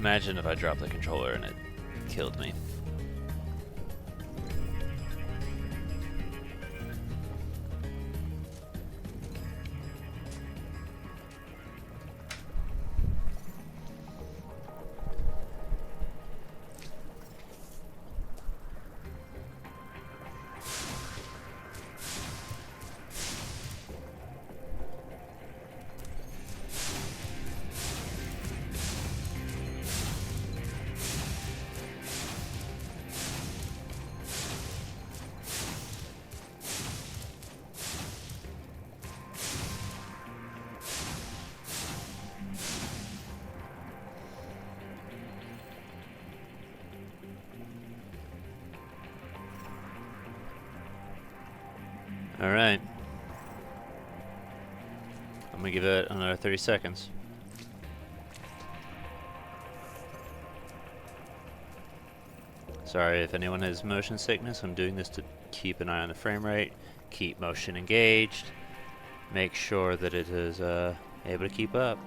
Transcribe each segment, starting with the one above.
Imagine if I dropped the controller and it killed me. Alright. I'm gonna give it another 30 seconds. Sorry if anyone has motion sickness. I'm doing this to keep an eye on the frame rate, keep motion engaged, make sure that it is able to keep up.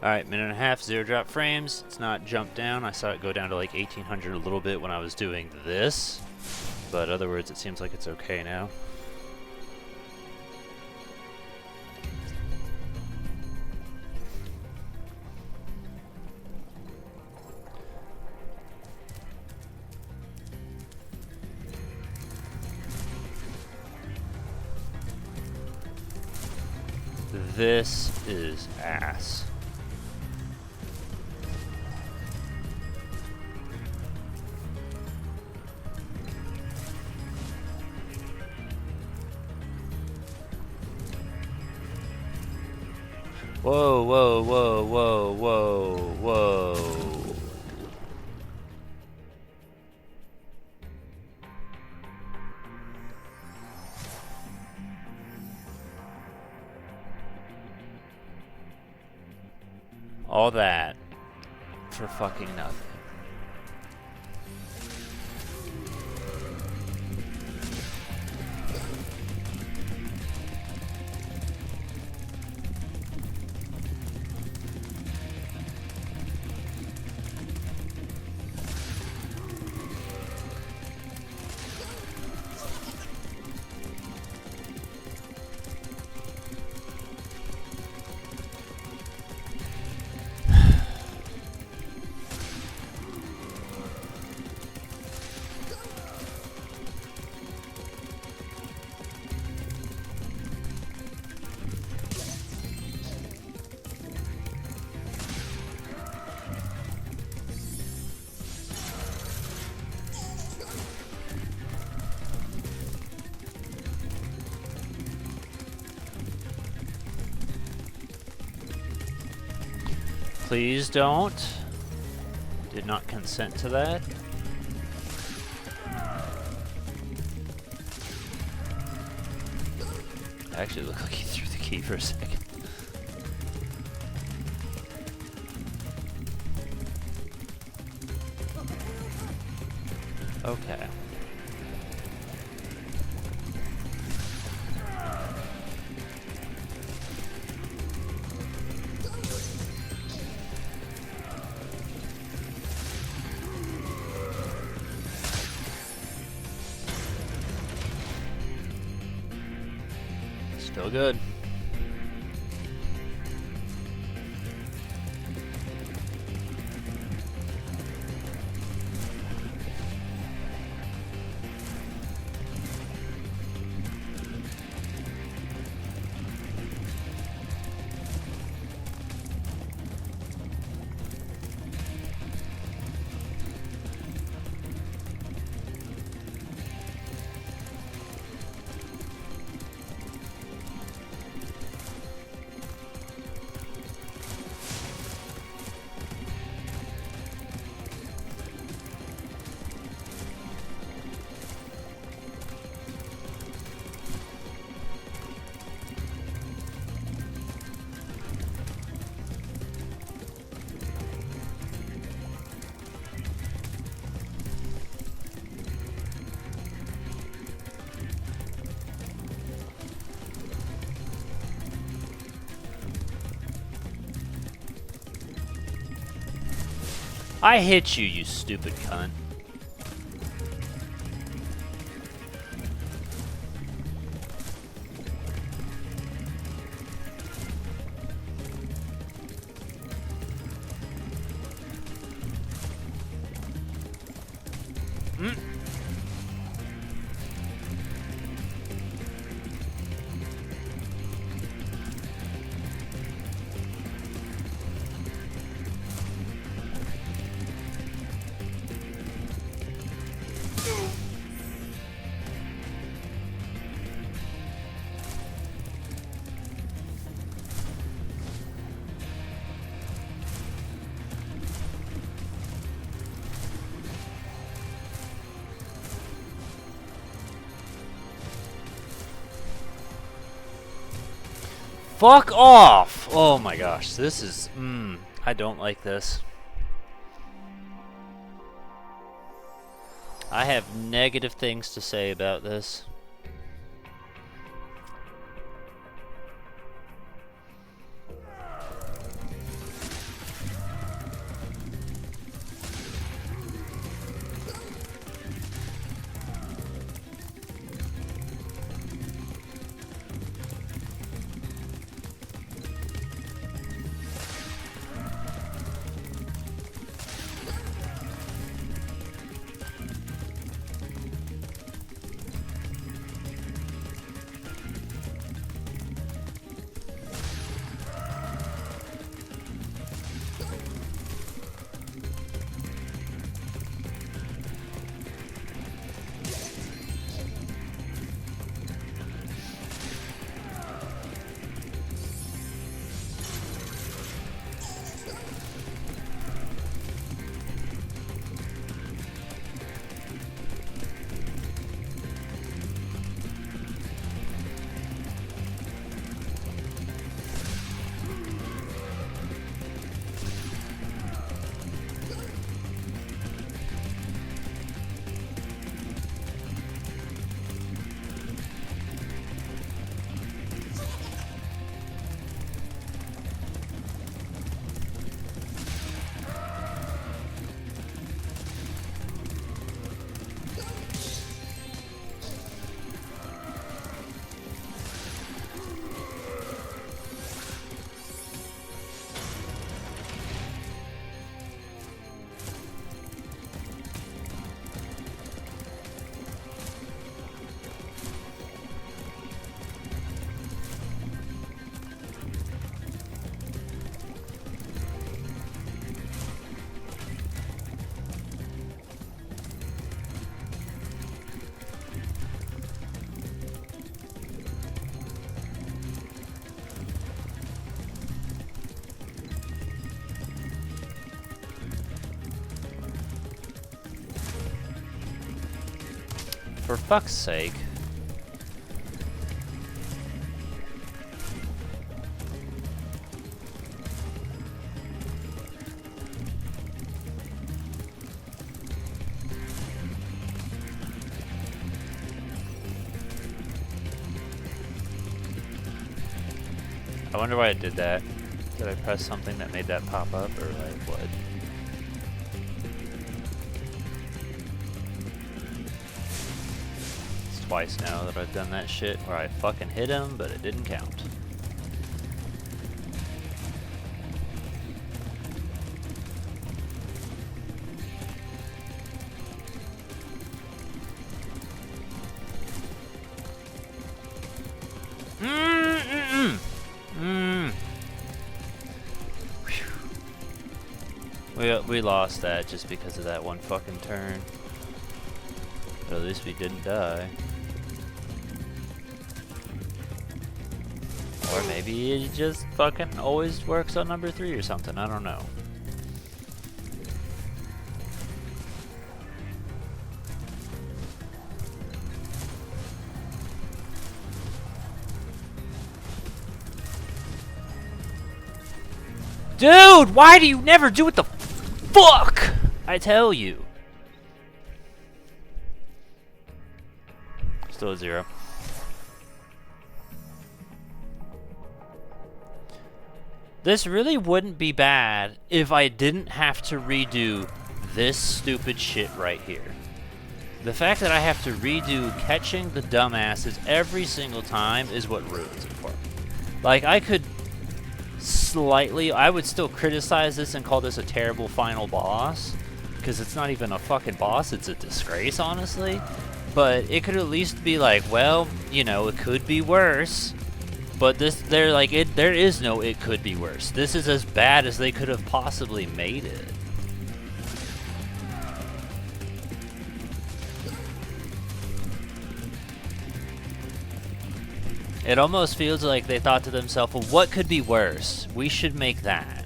Alright, minute and a half, 0 drop frames. It's not jumped down. I saw it go down to like 1800 a little bit when I was doing this. But in other words, it seems like it's okay now. This is ass. Whoa, whoa, whoa, whoa, whoa, whoa. All that for fucking nothing. Please don't. Did not consent to that. Actually, it looked like he threw the key for a second. Okay. Still good. I hit you, you stupid cunt. Mm. Fuck off! Oh my gosh, this is... I don't like this. I have negative things to say about this. For fuck's sake. I wonder why it did that. Did I press something that made that pop up, or like what? It's twice now that I've done that shit where I fucking hit him, but it didn't count. We lost that just because of that one fucking turn. But at least we didn't die. Or maybe it just fucking always works on number 3 or something, I don't know. Dude, why do you never do what the fuck I tell you? Still a 0. This really wouldn't be bad if I didn't have to redo this stupid shit right here. The fact that I have to redo catching the dumbasses every single time is what ruins it for me. Like, I could I would still criticize this and call this a terrible final boss, because it's not even a fucking boss, it's a disgrace, honestly. But it could at least be like, well, you know, it could be worse. But there is no it could be worse. This is as bad as they could have possibly made it. It almost feels like they thought to themselves, well, what could be worse? We should make that.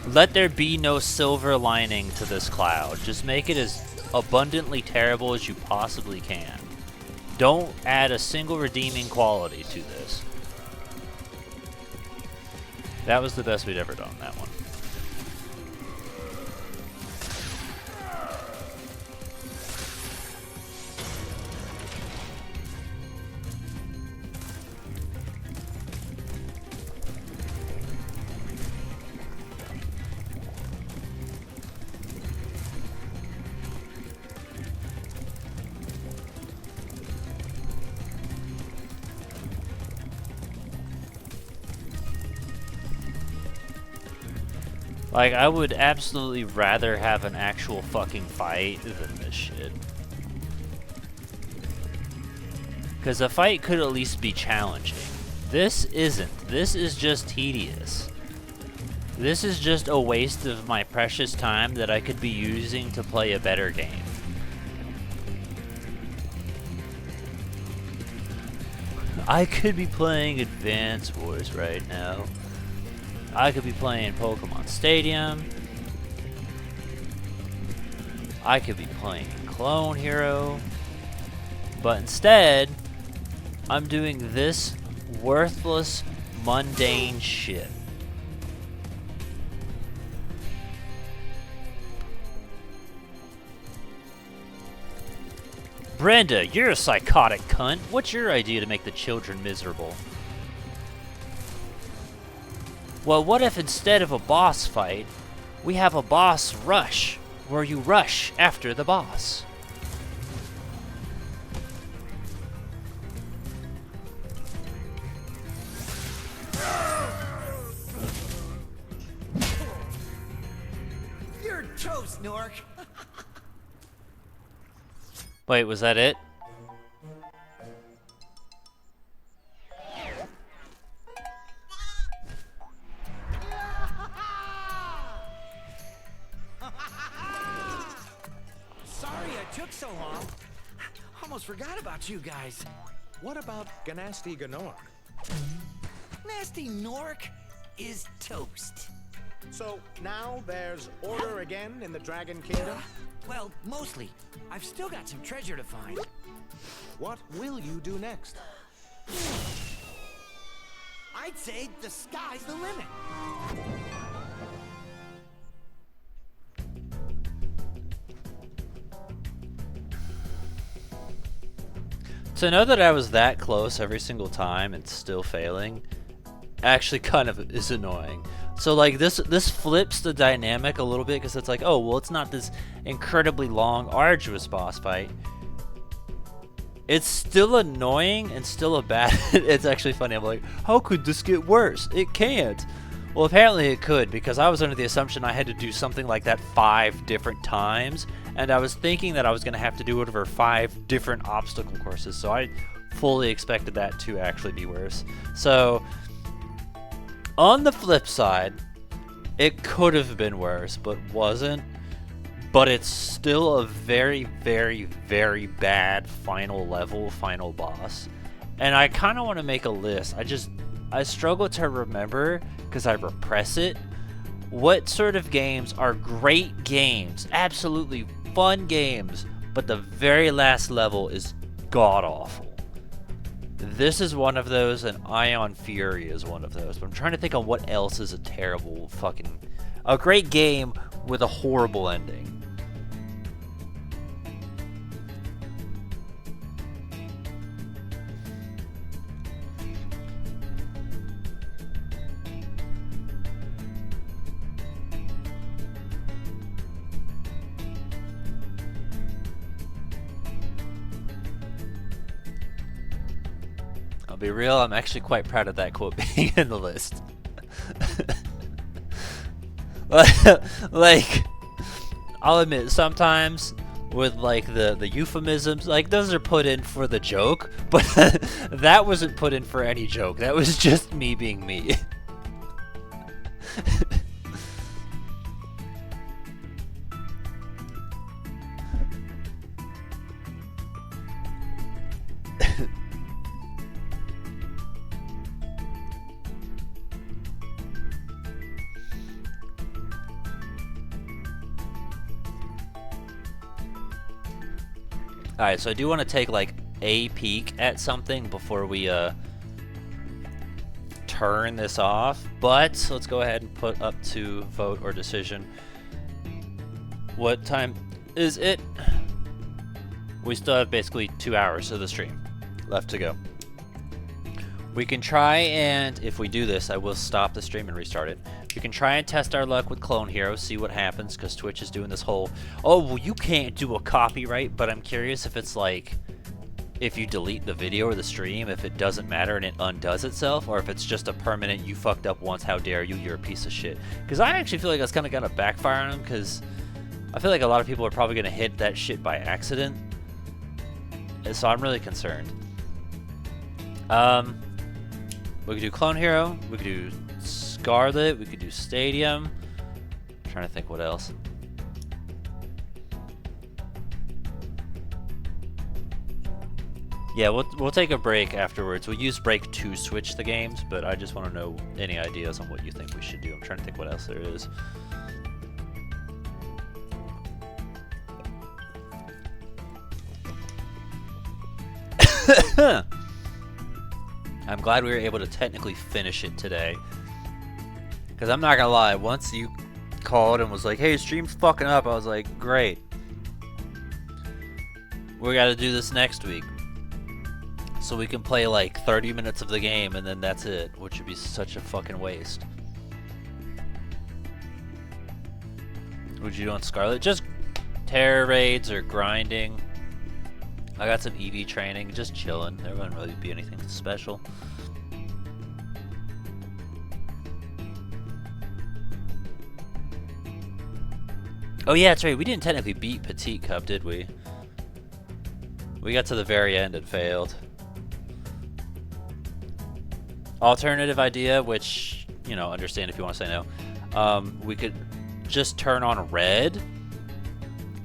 Let there be no silver lining to this cloud. Just make it as abundantly terrible as you possibly can. Don't add a single redeeming quality to this. That was the best we'd ever done, that one. Like, I would absolutely rather have an actual fucking fight than this shit. Because a fight could at least be challenging. This isn't. This is just tedious. This is just a waste of my precious time that I could be using to play a better game. I could be playing Advance Wars right now. I could be playing Pokemon Stadium. I could be playing Clone Hero. But instead, I'm doing this worthless, mundane shit. Brenda, you're a psychotic cunt. What's your idea to make the children miserable? Well, what if instead of a boss fight, we have a boss rush, where you rush after the boss? You're toast, Nork. Wait, was that it? Took so long. Almost forgot about you guys. What about Ganasty Ganork? Nasty Nork is toast. So now there's order again in the Dragon Kingdom? Well, mostly. I've still got some treasure to find. What will you do next? I'd say the sky's the limit. To know that I was that close every single time and still failing actually kind of is annoying. So like this flips the dynamic a little bit, because it's like, oh, well, it's not this incredibly long, arduous boss fight. It's still annoying and still a bad... It's actually funny. I'm like, how could this get worse? It can't. Well, apparently it could, because I was under the assumption I had to do something like that 5 different times, and I was thinking that I was going to have to do it over 5 different obstacle courses, so I fully expected that to actually be worse. So, on the flip side, it could have been worse, but wasn't. But it's still a very, very, very bad final level, final boss. And I kind of want to make a list. I struggle to remember, because I repress it, what sort of games are great games, absolutely fun games, but the very last level is god-awful. This is one of those, and Ion Fury is one of those. But I'm trying to think of what else is a terrible fucking... a great game with a horrible ending. I'll be real, I'm actually quite proud of that quote being in the list. Like, I'll admit, sometimes with like the euphemisms, like those are put in for the joke, but that wasn't put in for any joke. That was just me being me. Alright, so I do want to take like a peek at something before we turn this off, but let's go ahead and put up to vote or decision. What time is it? We still have basically 2 hours of the stream left to go. We can try, and if we do this, I will stop the stream and restart it. We can try and test our luck with Clone Hero, see what happens, because Twitch is doing this whole, oh, well, you can't do a copyright, but I'm curious if it's like, if you delete the video or the stream, if it doesn't matter and it undoes itself, or if it's just a permanent, you fucked up once, how dare you, you're a piece of shit. Because I actually feel like that's kind of gonna backfire on them, because I feel like a lot of people are probably gonna hit that shit by accident. And so I'm really concerned. We could do Clone Hero, we could do Scarlet, we could do Stadium. I'm trying to think what else. Yeah, we'll take a break afterwards. We'll use break to switch the games, but I just want to know any ideas on what you think we should do. I'm trying to think what else there is. I'm glad we were able to technically finish it today. Because I'm not gonna lie, once you called and was like, hey, stream's fucking up, I was like, great. We gotta do this next week. So we can play like 30 minutes of the game and then that's it, which would be such a fucking waste. What'd you do on Scarlet? Just terror raids or grinding. I got some EV training, just chilling. There wouldn't really be anything special. Oh yeah, that's right. We didn't technically beat Petite Cup, did we? We got to the very end and failed. Alternative idea, which, you know, understand if you want to say no. We could just turn on red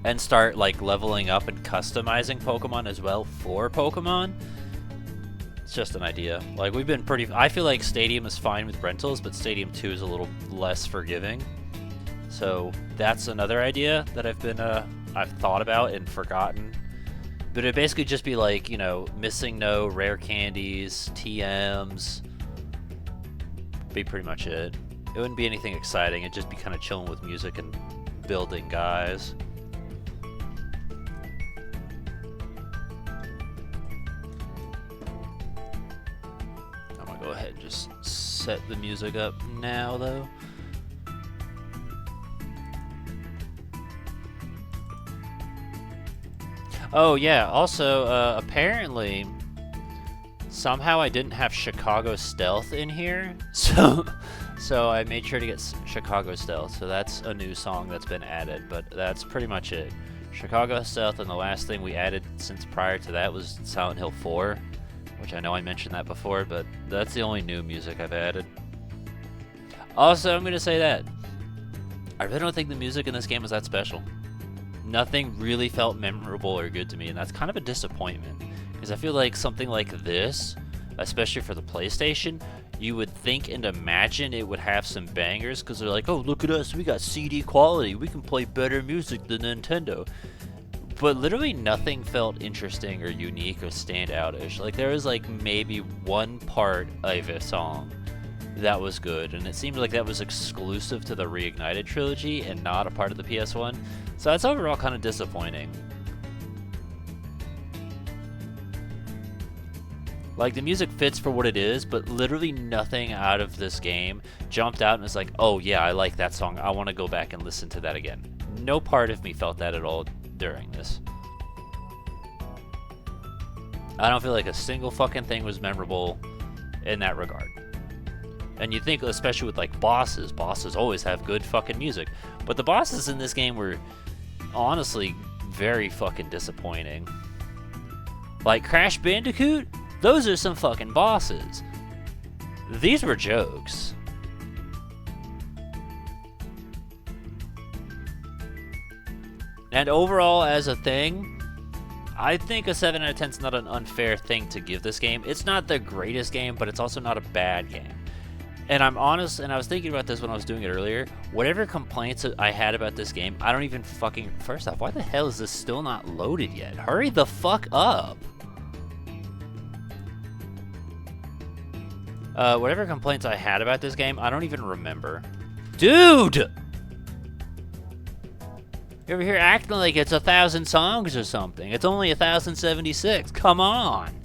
and start like leveling up and customizing Pokemon as well for Pokemon. It's just an idea. Like, we've been pretty, I feel like Stadium is fine with rentals, but Stadium 2 is a little less forgiving. So that's another idea that I've thought about and forgotten. But it'd basically just be like, you know, missing no rare candies, TMs. Be pretty much it. It wouldn't be anything exciting. It'd just be kind of chilling with music and building guys. I'm gonna go ahead and just set the music up now, though. Oh yeah, also, apparently, somehow I didn't have Chicago Stealth in here, so I made sure to get Chicago Stealth, so that's a new song that's been added, but that's pretty much it. Chicago Stealth, and the last thing we added since prior to that was Silent Hill 4, which I know I mentioned that before, but that's the only new music I've added. Also, I'm going to say that I really don't think the music in this game was that special. Nothing really felt memorable or good to me, and that's kind of a disappointment. Because I feel like something like this, especially for the PlayStation, you would think and imagine it would have some bangers, because they're like, oh, look at us, we got CD quality, we can play better music than Nintendo. But literally nothing felt interesting or unique or standout-ish. Like, there was like maybe one part of a song that was good, and it seemed like that was exclusive to the Reignited trilogy and not a part of the PS1. So that's overall kind of disappointing. Like, the music fits for what it is, but literally nothing out of this game jumped out and was like, oh yeah, I like that song, I want to go back and listen to that again. No part of me felt that at all during this. I don't feel like a single fucking thing was memorable in that regard. And you think, especially with like bosses always have good fucking music. But the bosses in this game were honestly very fucking disappointing. Like Crash Bandicoot, those are some fucking bosses. These were jokes. And overall, as a thing, I think a 7 out of 10 is not an unfair thing to give this game. It's not the greatest game, but it's also not a bad game. And I'm honest, and I was thinking about this when I was doing it earlier, whatever complaints I had about this game, I don't even fucking... First off, why the hell is this still not loaded yet? Hurry the fuck up! Whatever complaints I had about this game, I don't even remember. Dude! You're over here acting like it's 1,000 songs or something. It's only 1,076. Come on!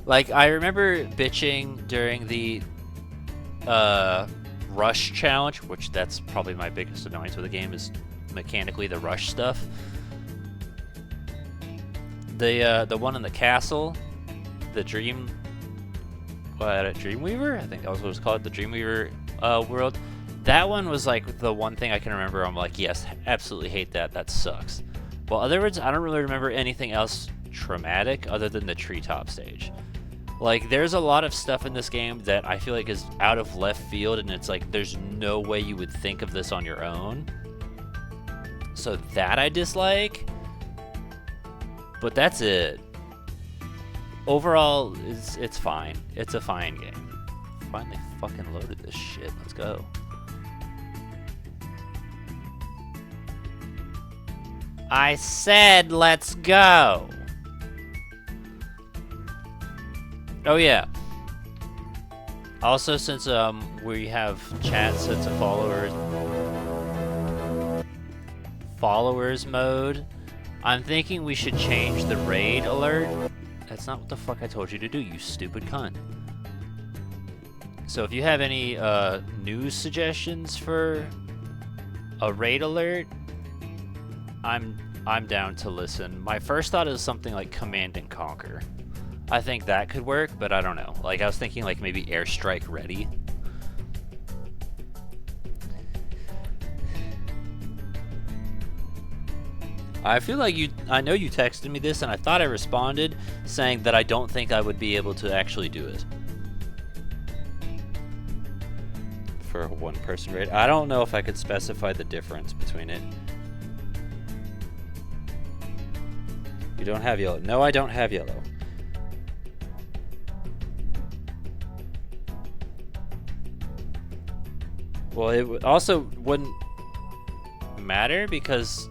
Like, I remember bitching during the rush challenge, which that's probably my biggest annoyance with the game, is mechanically the rush stuff. The one in the castle, the Dreamweaver? I think that was what it was called, the Dreamweaver world. That one was like the one thing I can remember. I'm like, yes, absolutely hate that. That sucks. Well, other words, I don't really remember anything else traumatic other than the treetop stage. Like, there's a lot of stuff in this game that I feel like is out of left field, and it's like, there's no way you would think of this on your own. So that I dislike. But that's it. Overall, it's fine. It's a fine game. Finally fucking loaded this shit. Let's go. I said let's go. Oh yeah. Also, since we have chat set to followers mode, I'm thinking we should change the raid alert. That's not what the fuck I told you to do, you stupid cunt. So if you have any news suggestions for a raid alert, I'm down to listen. My first thought is something like Command and Conquer. I think that could work, but I don't know. Like, I was thinking like maybe Airstrike Ready. I feel like I know you texted me this, and I thought I responded saying that I don't think I would be able to actually do it. For a one-person raid. I don't know if I could specify the difference between it. You don't have yellow. No, I don't have yellow. Well, it also wouldn't matter because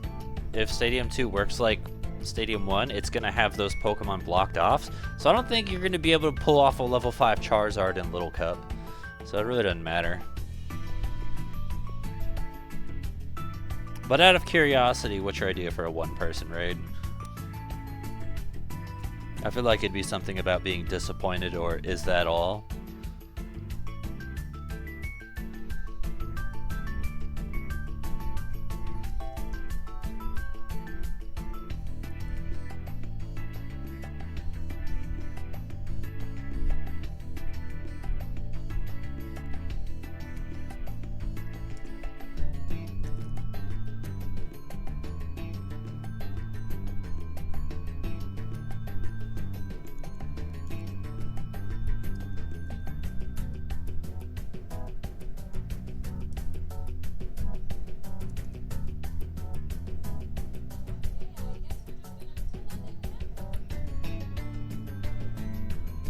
if Stadium 2 works like Stadium 1, it's going to have those Pokemon blocked off. So I don't think you're going to be able to pull off a level 5 Charizard in Little Cup. So it really doesn't matter. But out of curiosity, what's your idea for a one-person raid? I feel like it'd be something about being disappointed, or is that all?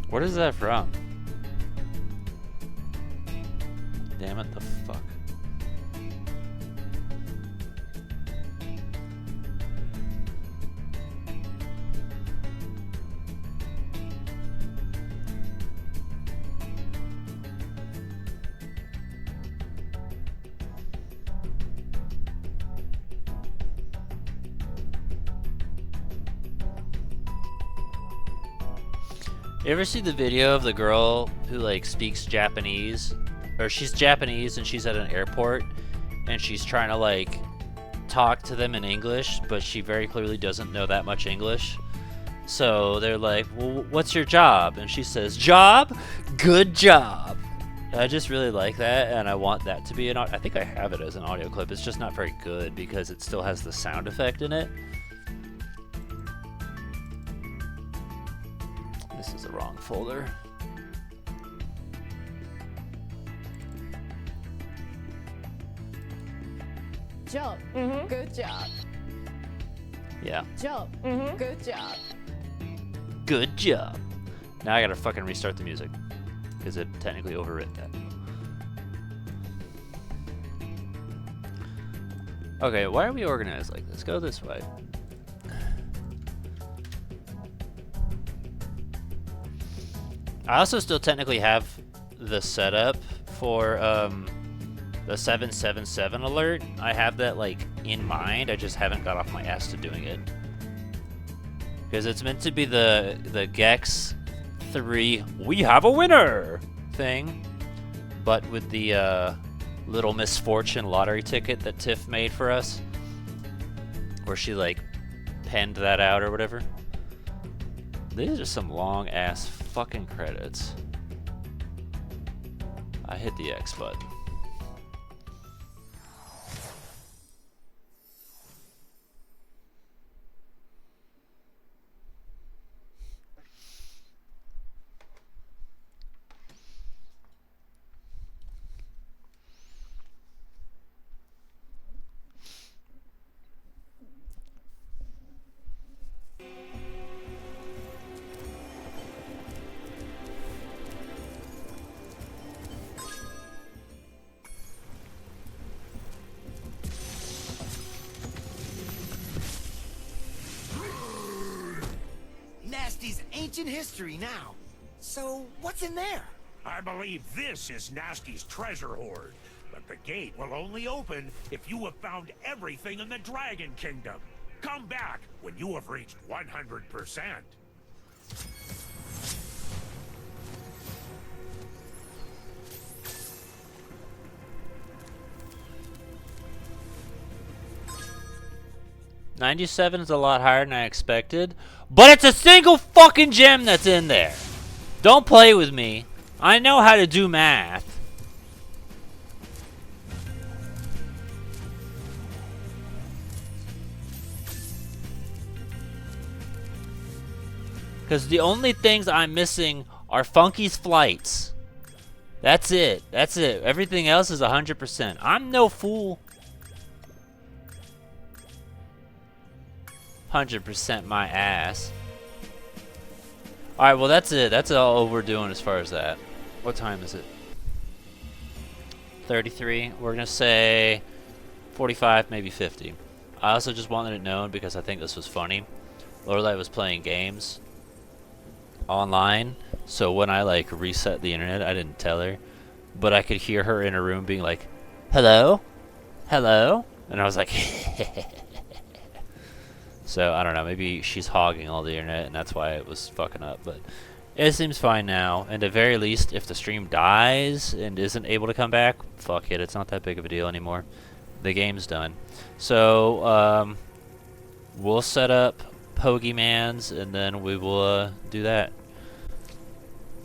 What is that from? Damn it, the fuck. You ever see the video of the girl who like speaks Japanese, or she's Japanese and she's at an airport and she's trying to like talk to them in English, but she very clearly doesn't know that much English. So they're like, well, what's your job? And she says, job? Good job. I just really like that, and I want that to be an I think I have it as an audio clip. It's just not very good because it still has the sound effect in it. This is the wrong folder. Job. Good job. Yeah. Job. Good job. Good job. Now I gotta fucking restart the music because it technically overwrit that. Okay, why are we organized like this? Go this way. I also still technically have the setup for the 777 alert. I have that like in mind. I just haven't got off my ass to doing it. Because it's meant to be the Gex 3 we have a winner thing, but with the Little Misfortune lottery ticket that Tiff made for us, where she like penned that out or whatever. These are some long ass fucking credits. I hit the X button. Nasty's ancient history now. So, what's in there? I believe this is Nasty's treasure hoard, but the gate will only open if you have found everything in the Dragon Kingdom. Come back when you have reached 100%. $97 is a lot higher than I expected, but it's a single fucking gem that's in there. Don't play with me. I know how to do math. Because the only things I'm missing are Funky's flights. That's it. That's it. Everything else is 100%. I'm no fool. 100% my ass. Alright, well that's it. That's all we're doing as far as that. What time is it? 33. We're gonna say 45, maybe 50. I also just wanted it known because I think this was funny. Lorelai was playing games online, so when I like reset the internet, I didn't tell her, but I could hear her in her room being like, hello? Hello? And I was like, so I don't know, maybe she's hogging all the internet and that's why it was fucking up, but it seems fine now. And at very least, if the stream dies and isn't able to come back, fuck it, it's not that big of a deal anymore. The game's done. So we'll set up Pokemans and then we will do that.